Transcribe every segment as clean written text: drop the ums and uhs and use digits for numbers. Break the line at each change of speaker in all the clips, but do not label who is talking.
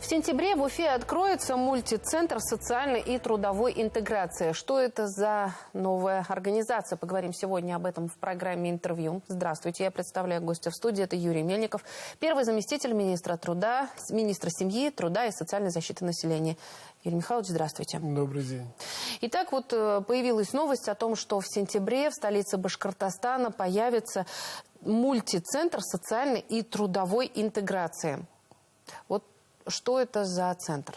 В сентябре в Уфе откроется мультицентр социальной и трудовой интеграции. Что это за новая организация? Поговорим сегодня об этом в программе «Интервью». Здравствуйте, я представляю гостя в студии. Это Юрий Мельников, первый заместитель министра труда, министра семьи, труда и социальной защиты населения. Юрий Михайлович, здравствуйте.
Добрый день.
Итак, вот появилась новость о том, что в сентябре в столице Башкортостана появится мультицентр социальной и трудовой интеграции. Вот что это за центр?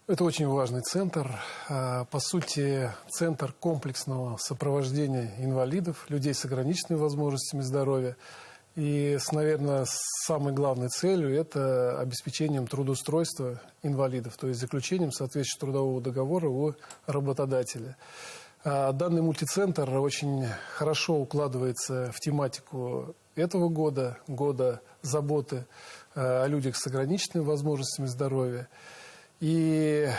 Это очень важный центр. По сути, центр комплексного сопровождения инвалидов, людей с ограниченными возможностями здоровья. И, наверное, самой главной целью – это обеспечением трудоустройства инвалидов, то есть заключением соответствующего трудового договора у работодателя. Данный мультицентр очень хорошо укладывается в тематику этого года, года заботы о людях с ограниченными возможностями здоровья. И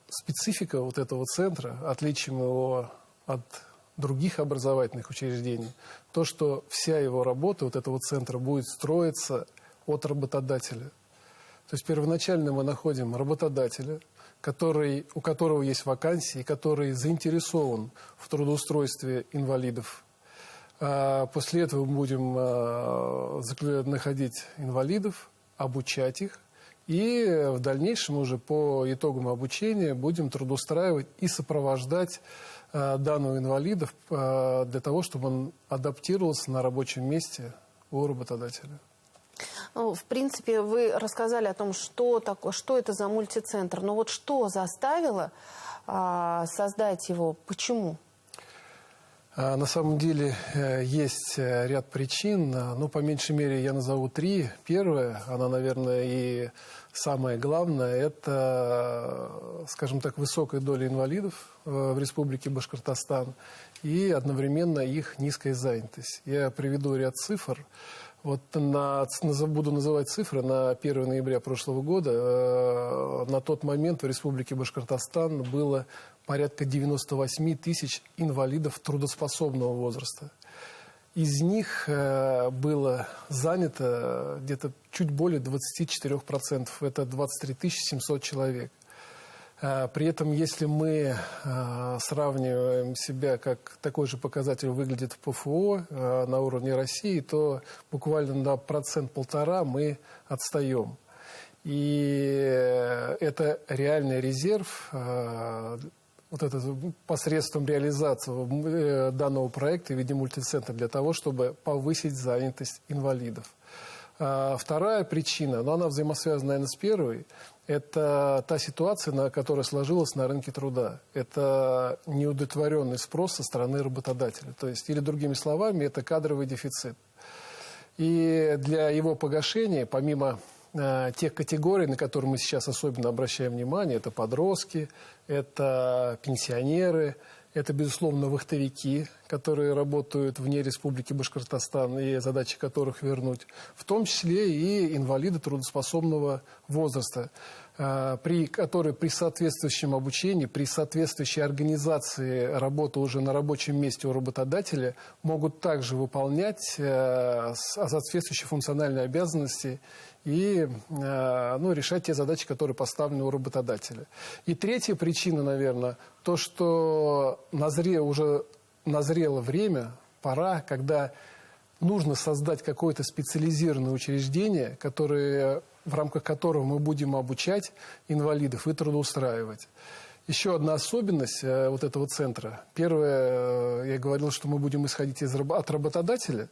специфика вот этого центра, отличием его от других образовательных учреждений, то, что вся его работа вот этого центра будет строиться от работодателя. То есть первоначально мы находим работодателя, у которого есть вакансии, который заинтересован в трудоустройстве инвалидов. После этого мы будем находить инвалидов, обучать их, и в дальнейшем уже по итогам обучения будем трудоустраивать и сопровождать данного инвалида для того, чтобы он адаптировался на рабочем месте у работодателя.
Ну, в принципе, вы рассказали о том, что это за мультицентр. Но вот что заставило создать его? Почему?
На самом деле есть ряд причин, но по меньшей мере я назову три. Первая, она, наверное, и самое главное, это, скажем так, высокая доля инвалидов в Республике Башкортостан и одновременно их низкая занятость. Я приведу ряд цифр. Вот буду называть цифры. На 1 ноября прошлого года на тот момент в Республике Башкортостан было порядка 98 тысяч инвалидов трудоспособного возраста. Из них было занято где-то чуть более 24%. Это 23 700 человек. При этом, если мы сравниваем себя, как такой же показатель выглядит в ПФО на уровне России, то буквально на 1–1,5% мы отстаем. И это реальный резерв, вот это посредством реализации данного проекта в виде мультицентра для того, чтобы повысить занятость инвалидов. Вторая причина, но она взаимосвязана, наверное, с первой, это та ситуация, которая сложилась на рынке труда. Это неудовлетворенный спрос со стороны работодателя. То есть, или другими словами, это кадровый дефицит. И для его погашения, помимо тех категорий, на которые мы сейчас особенно обращаем внимание, это подростки, это пенсионеры, это, безусловно, вахтовики, которые работают вне Республики Башкортостан и задачи которых вернуть, в том числе и инвалиды трудоспособного возраста, которые при соответствующем обучении, при соответствующей организации работы уже на рабочем месте у работодателя могут также выполнять соответствующие функциональные обязанности и решать те задачи, которые поставлены у работодателя. И третья причина, наверное, то, что уже назрело время, пора, когда нужно создать какое-то специализированное учреждение, в рамках которого мы будем обучать инвалидов и трудоустраивать. Еще одна особенность вот этого центра. Первое, я говорил, что мы будем исходить от работодателя.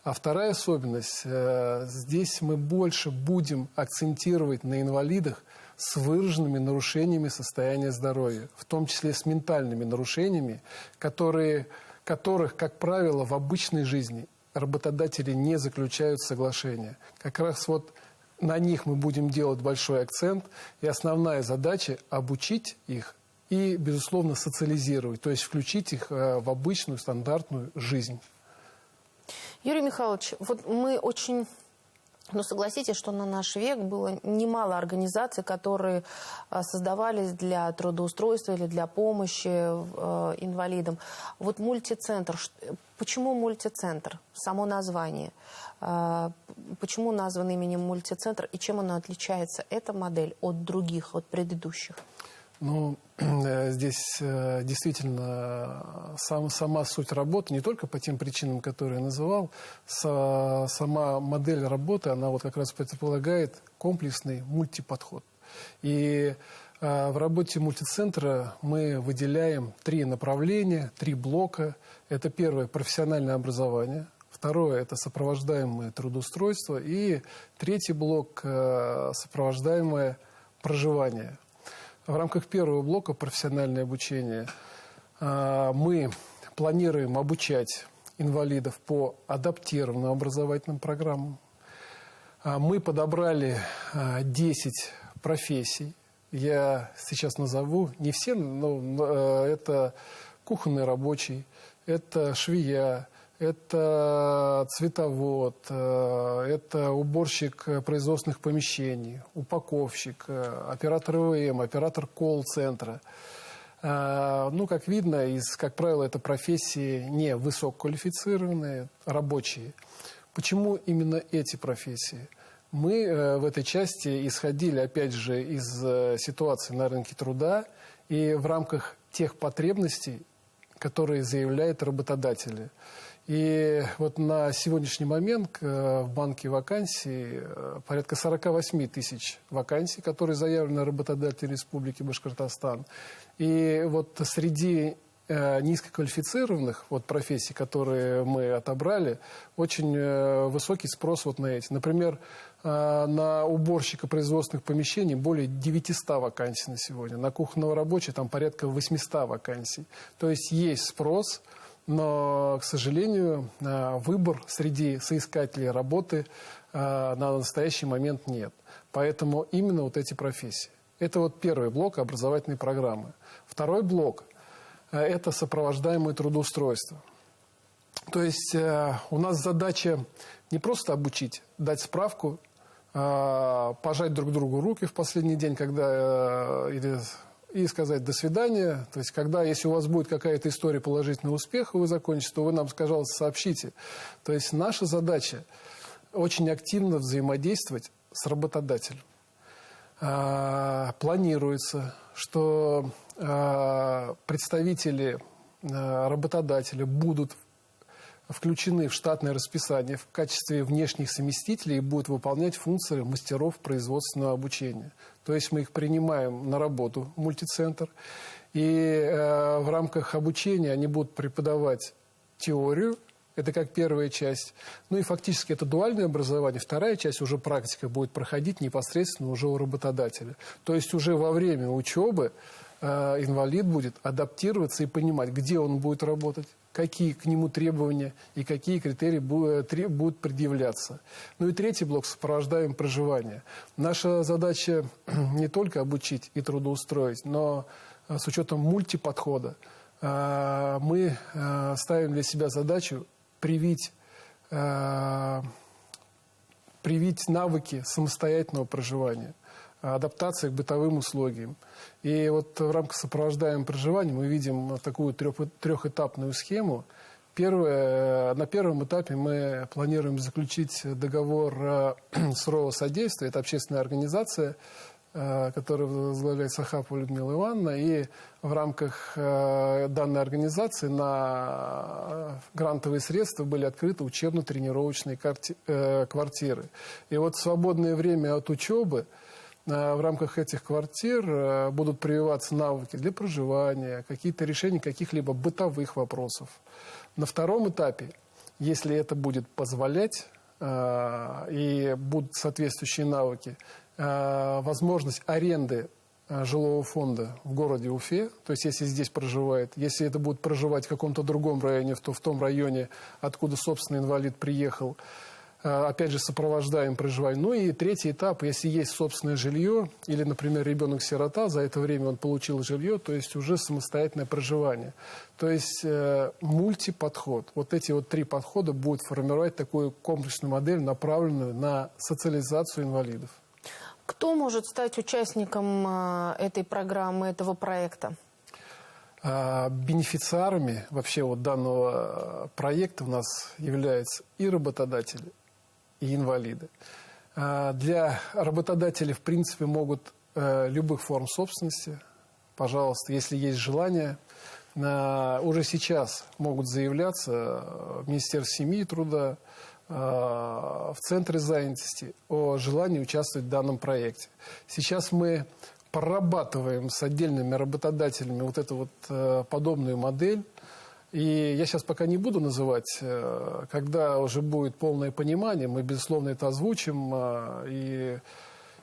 А вторая особенность, здесь мы больше будем акцентировать на инвалидах с выраженными нарушениями состояния здоровья, в том числе с ментальными нарушениями, которых, как правило, в обычной жизни работодатели не заключают соглашения. Как раз вот на них мы будем делать большой акцент, и основная задача – обучить их и, безусловно, социализировать, то есть включить их в обычную стандартную жизнь.
Юрий Михайлович, вот мы очень Но согласитесь, что на наш век было немало организаций, которые создавались для трудоустройства или для помощи инвалидам. Вот мультицентр. Почему мультицентр? Само название. Почему назван именем мультицентр и чем она отличается, эта модель, от других, от предыдущих?
Ну, здесь действительно сама суть работы, не только по тем причинам, которые я называл, сама модель работы, она вот как раз предполагает комплексный мультиподход. И в работе мультицентра мы выделяем 3 направления, 3 блока. Это первое – профессиональное образование. Второе – это сопровождаемое трудоустройство. И третий блок – сопровождаемое проживание. В рамках первого блока профессиональное обучение мы планируем обучать инвалидов по адаптированным образовательным программам. Мы подобрали 10 профессий. Я сейчас назову не все, но это кухонный рабочий, это швея, это цветовод, это уборщик производственных помещений, упаковщик, оператор ИВМ, оператор колл-центра. Ну, как видно, как правило, это профессии не высококвалифицированные, рабочие. Почему именно эти профессии? Мы в этой части исходили, опять же, из ситуации на рынке труда и в рамках тех потребностей, которые заявляют работодатели. И вот на сегодняшний момент в банке вакансий порядка 48 тысяч вакансий, которые заявлены работодателем Республики Башкортостан. И вот среди низкоквалифицированных профессий, которые мы отобрали, очень высокий спрос на эти. Например, на уборщика производственных помещений более 900 вакансий на сегодня. На кухонного рабочего там порядка 800 вакансий. То есть спрос, но, к сожалению, выбор среди соискателей работы на настоящий момент нет. Поэтому именно эти профессии. Это первый блок образовательной программы. Второй блок – это сопровождаемое трудоустройство. То есть у нас задача не просто обучить, дать справку, пожать друг другу руки в последний день, и сказать «до свидания». То есть, если у вас будет какая-то история положительного успеха, вы закончите, то вы нам, пожалуйста, сообщите. То есть, наша задача очень активно взаимодействовать с работодателем. Планируется, что представители работодателя будут включены в штатное расписание в качестве внешних заместителей и будут выполнять функции мастеров производственного обучения. То есть мы их принимаем на работу в мультицентр, и в рамках обучения они будут преподавать теорию, это как первая часть. Ну и фактически это дуальное образование. Вторая часть, уже практика, будет проходить непосредственно уже у работодателя. То есть уже во время учебы инвалид будет адаптироваться и понимать, где он будет работать, какие к нему требования и какие критерии будут предъявляться. Ну и третий блок – сопровождаем проживание. Наша задача не только обучить и трудоустроить, но с учетом мультиподхода мы ставим для себя задачу привить навыки самостоятельного проживания, адаптации к бытовым условиям. И в рамках сопровождаемого проживания мы видим такую трехэтапную схему. На первом этапе мы планируем заключить договор с РОО «Содействие». Это общественная организация, которую возглавляет Сахапова Людмила Ивановна. И в рамках данной организации на грантовые средства были открыты учебно-тренировочные квартиры. И в свободное время от учебы в рамках этих квартир будут прививаться навыки для проживания, какие-то решения каких-либо бытовых вопросов. На втором этапе, если это будет позволять и будут соответствующие навыки, возможность аренды жилого фонда в городе Уфе, то есть если здесь проживает, если это будет проживать в каком-то другом районе, то в том районе, откуда, собственно, инвалид приехал, опять же, сопровождаем проживание. Ну и третий этап, если есть собственное жилье, или, например, ребенок-сирота, за это время он получил жилье, то есть уже самостоятельное проживание. То есть мультиподход. Вот эти вот 3 подхода будут формировать такую комплексную модель, направленную на социализацию инвалидов.
Кто может стать участником этой программы, этого проекта?
Бенефициарами вообще вот данного проекта у нас являются и работодатели, и инвалиды. Для работодателей, в принципе, могут любых форм собственности. Пожалуйста, если есть желание, уже сейчас могут заявляться в Министерство семьи и труда, в Центре занятости о желании участвовать в данном проекте. Сейчас мы прорабатываем с отдельными работодателями вот эту вот подобную модель. И я сейчас пока не буду называть, когда уже будет полное понимание, мы, безусловно, это озвучим. И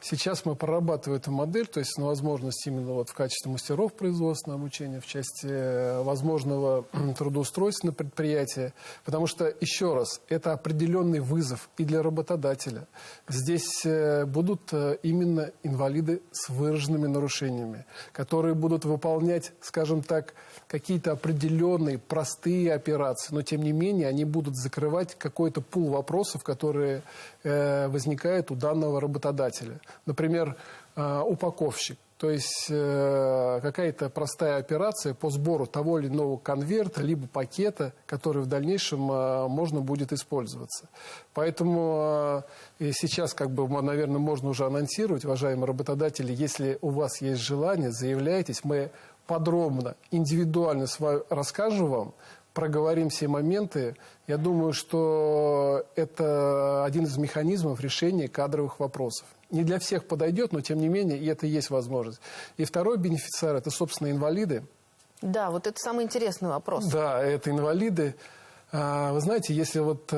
сейчас мы прорабатываем эту модель, то есть на возможность именно вот в качестве мастеров производственного обучения, в части возможного трудоустройства на предприятии. Потому что, еще раз, это определенный вызов и для работодателя. Здесь будут именно инвалиды с выраженными нарушениями, которые будут выполнять, скажем так, какие-то определенные простые операции, но тем не менее они будут закрывать какой-то пул вопросов, которые возникают у данного работодателя. Например, упаковщик. То есть какая-то простая операция по сбору того или иного конверта, либо пакета, который в дальнейшем можно будет использоваться. Поэтому сейчас, наверное, можно уже анонсировать, уважаемые работодатели, если у вас есть желание, заявляйтесь, мы подробно, индивидуально расскажем вам, проговорим все моменты. Я думаю, что это один из механизмов решения кадровых вопросов. Не для всех подойдет, но тем не менее, и это и есть возможность. И второй бенефициар – это, собственно, инвалиды.
Да, вот это самый интересный вопрос.
Да, это инвалиды. Вы знаете, если вот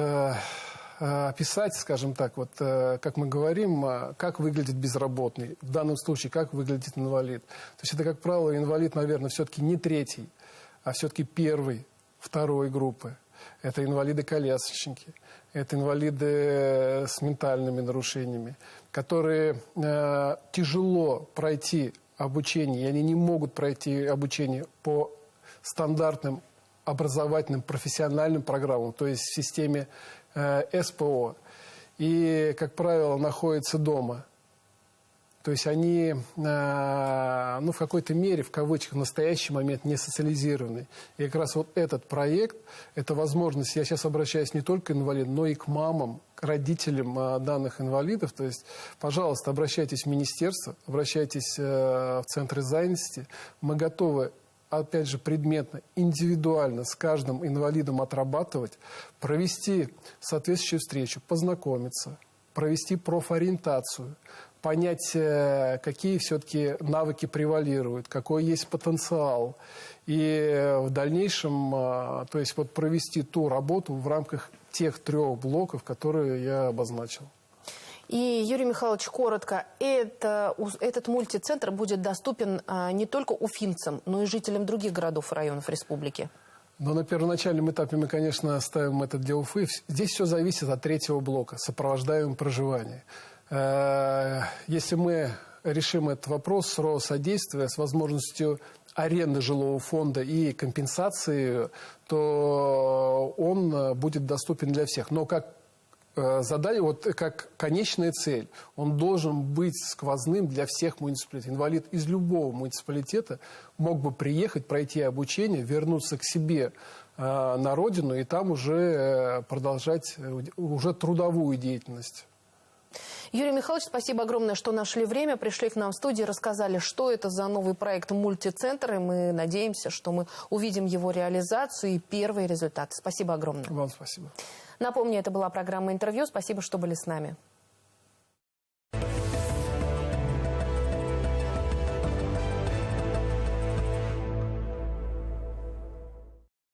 описать, скажем так, вот как мы говорим, как выглядит безработный, в данном случае, как выглядит инвалид. То есть это, как правило, инвалид, наверное, все-таки не 3-й, а все-таки 1-й, 2-й группы. Это инвалиды-колясочники, это инвалиды с ментальными нарушениями, которые тяжело пройти обучение, и они не могут пройти обучение по стандартным образовательным профессиональным программам, то есть в системе СПО. И, как правило, находятся дома. То есть они, в какой-то мере, в кавычках, в настоящий момент не социализированы. И как раз вот этот проект, это возможность, я сейчас обращаюсь не только к инвалидам, но и к мамам, к родителям данных инвалидов. То есть, пожалуйста, обращайтесь в министерство, обращайтесь в центры занятости. Мы готовы, опять же, предметно, индивидуально с каждым инвалидом отрабатывать, провести соответствующую встречу, познакомиться, провести профориентацию, понять, какие все-таки навыки превалируют, какой есть потенциал. И в дальнейшем, то есть вот провести ту работу в рамках тех 3 блоков, которые я обозначил.
И, Юрий Михайлович, коротко, этот мультицентр будет доступен не только уфимцам, но и жителям других городов и районов республики.
Но на первоначальном этапе мы, конечно, оставим это для Уфы. Здесь все зависит от 3-го блока, сопровождаемого проживания. Если мы решим этот вопрос с содействия, с возможностью аренды жилого фонда и компенсации, то он будет доступен для всех. Но как задание, вот как конечная цель, он должен быть сквозным для всех муниципалитетов. Инвалид из любого муниципалитета мог бы приехать, пройти обучение, вернуться к себе на родину и там уже продолжать уже трудовую деятельность.
Юрий Михайлович, спасибо огромное, что нашли время, пришли к нам в студию, рассказали, что это за новый проект «Мультицентр», и мы надеемся, что мы увидим его реализацию и первые результаты. Спасибо огромное.
Вам спасибо.
Напомню, это была программа «Интервью». Спасибо, что были с нами.